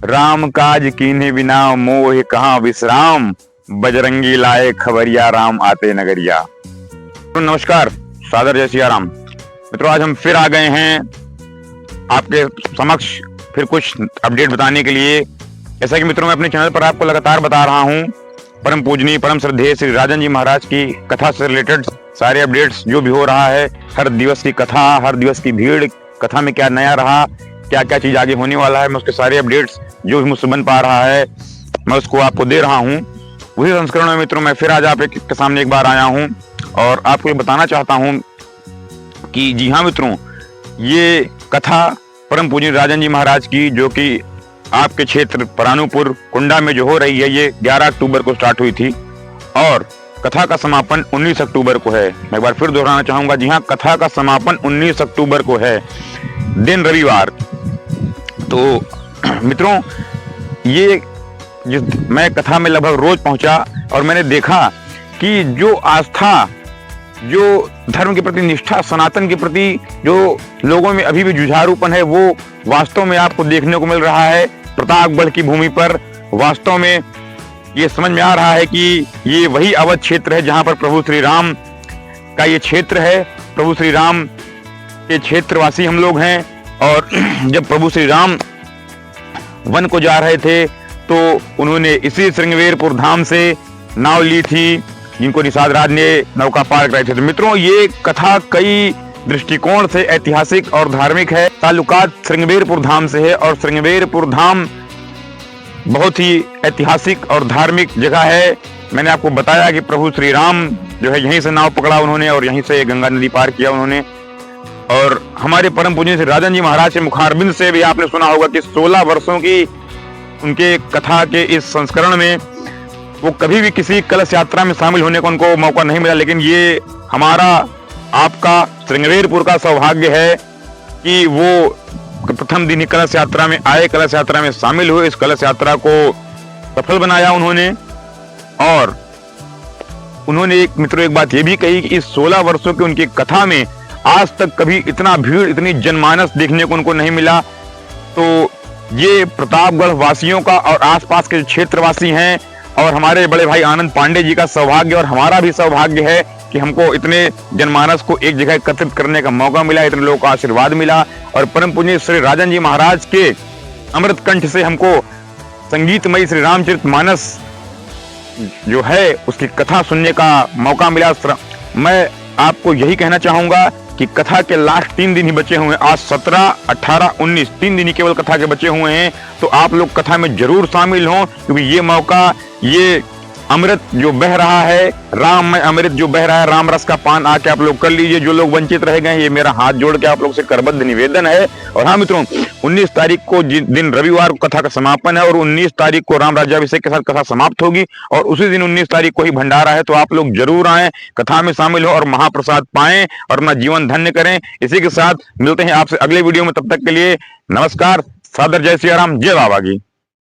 राम काज कीन्हे बिना मोह कहाँ विश्राम, बजरंगी लाए खबरिया राम आते नगरिया। तो नमस्कार, सादर जय सिया राम। मित्रों, आज हम फिर आ गए हैं आपके समक्ष फिर कुछ अपडेट बताने के लिए। जैसा कि मित्रों, मैं अपने चैनल पर आपको लगातार बता रहा हूं, परम पूजनीय परम श्रद्धेय श्री राजन जी महाराज की कथा से रिलेटेड सारे अपडेट्स जो भी हो रहा है, हर दिवस की कथा, हर दिवस की भीड़, कथा में क्या नया रहा, क्या क्या चीज आगे होने वाला है, मैं उसके सारे अपडेट्स जो भी मुझसे बन पा रहा है मैं उसको आपको दे रहा हूं। वही संस्करण में मित्रों मैं फिर आज आपके सामने एक बार आया हूं और आपको ये बताना चाहता हूं कि जी हाँ मित्रों, ये कथा परम पूज्य राजन जी महाराज की, जो कि आपके क्षेत्र परानुपुर कुंडा में जो हो रही है, ये 11 अक्टूबर को स्टार्ट हुई थी और कथा का समापन 19 अक्टूबर को है। मैं एक बार फिर दोहराना चाहूंगा, जी हाँ, कथा का समापन 19 अक्टूबर को है, दिन रविवार। तो मित्रों, ये मैं कथा में लगभग रोज पहुंचा और मैंने देखा कि जो आस्था, जो धर्म के प्रति निष्ठा, सनातन के प्रति जो लोगों में अभी भी जुझारूपन है, वो वास्तव में आपको देखने को मिल रहा है प्रतापगढ़ की भूमि पर। वास्तव में ये समझ में आ रहा है कि ये वही अवध क्षेत्र है जहां पर प्रभु श्री राम का ये क्षेत्र है। प्रभु श्री राम के क्षेत्रवासी हम लोग हैं और जब प्रभु श्री राम वन को जा रहे थे तो उन्होंने इसी श्रृंगवेरपुर धाम से नाव ली थी, जिनको निषाद राज ने नौका पार कराई थी। तो मित्रों, ये कथा कई दृष्टिकोण से ऐतिहासिक और धार्मिक है। ताल्लुकात श्रृंगवेरपुर धाम से है और श्रृंगवेरपुर धाम बहुत ही ऐतिहासिक और धार्मिक जगह है। मैंने आपको बताया कि प्रभु श्री राम जो है यहीं से नाव पकड़ा उन्होंने और यहीं से गंगा नदी पार किया उन्होंने। और हमारे परम पूज्य श्री राजन जी महाराज के मुखारबिंद से भी आपने सुना होगा कि 16 वर्षों की उनके कथा के इस संस्करण में वो कभी भी किसी कलश यात्रा में शामिल होने को उनको मौका नहीं मिला, लेकिन ये हमारा आपका श्रृंगवेरपुर का सौभाग्य है कि वो प्रथम दिन ही कलश यात्रा में आए, कलश यात्रा में शामिल हुए, इस कलश यात्रा को सफल बनाया उन्होंने। और उन्होंने एक बात ये भी कही कि इस 16 वर्षों की उनकी कथा में आज तक कभी इतना भीड़, इतनी जनमानस देखने को उनको नहीं मिला। तो ये प्रतापगढ़ वासियों का और आसपास के क्षेत्रवासी हैं और हमारे बड़े भाई आनंद पांडे जी का सौभाग्य और हमारा भी सौभाग्य है कि हमको इतने जनमानस को एक जगह एकत्रित करने का मौका मिला, इतने लोगों का आशीर्वाद मिला और परम पूज्य श्री राजन जी महाराज के अमृत कंठ से हमको संगीतमयी श्री रामचरितमानस जो है उसकी कथा सुनने का मौका मिला। मैं आपको यही कहना चाहूंगा कि कथा के लास्ट 3 दिन ही बचे हुए हैं। आज 17, 18, 19 3 दिन ही केवल कथा के बचे हुए हैं। तो आप लोग कथा में जरूर शामिल हों, क्योंकि ये मौका, ये अमृत जो बह रहा है, राम में अमृत जो बह रहा है, राम रस का पान आके आप लोग कर लीजिए। जो लोग वंचित रह गए, ये मेरा हाथ जोड़ के आप लोग से करबद्ध निवेदन है। और हाँ मित्रों, 19 तारीख को दिन रविवार को कथा का समापन है और 19 तारीख को राम राज्याभिषेक के साथ कथा समाप्त होगी और उसी दिन 19 तारीख को ही भंडारा है। तो आप लोग जरूर आए, कथा में शामिल हो और महाप्रसाद पाएं और अपना जीवन धन्य करें। इसी के साथ मिलते हैं आपसे अगले वीडियो में, तब तक के लिए नमस्कार, सादर जय सिया राम, जय बाबा की।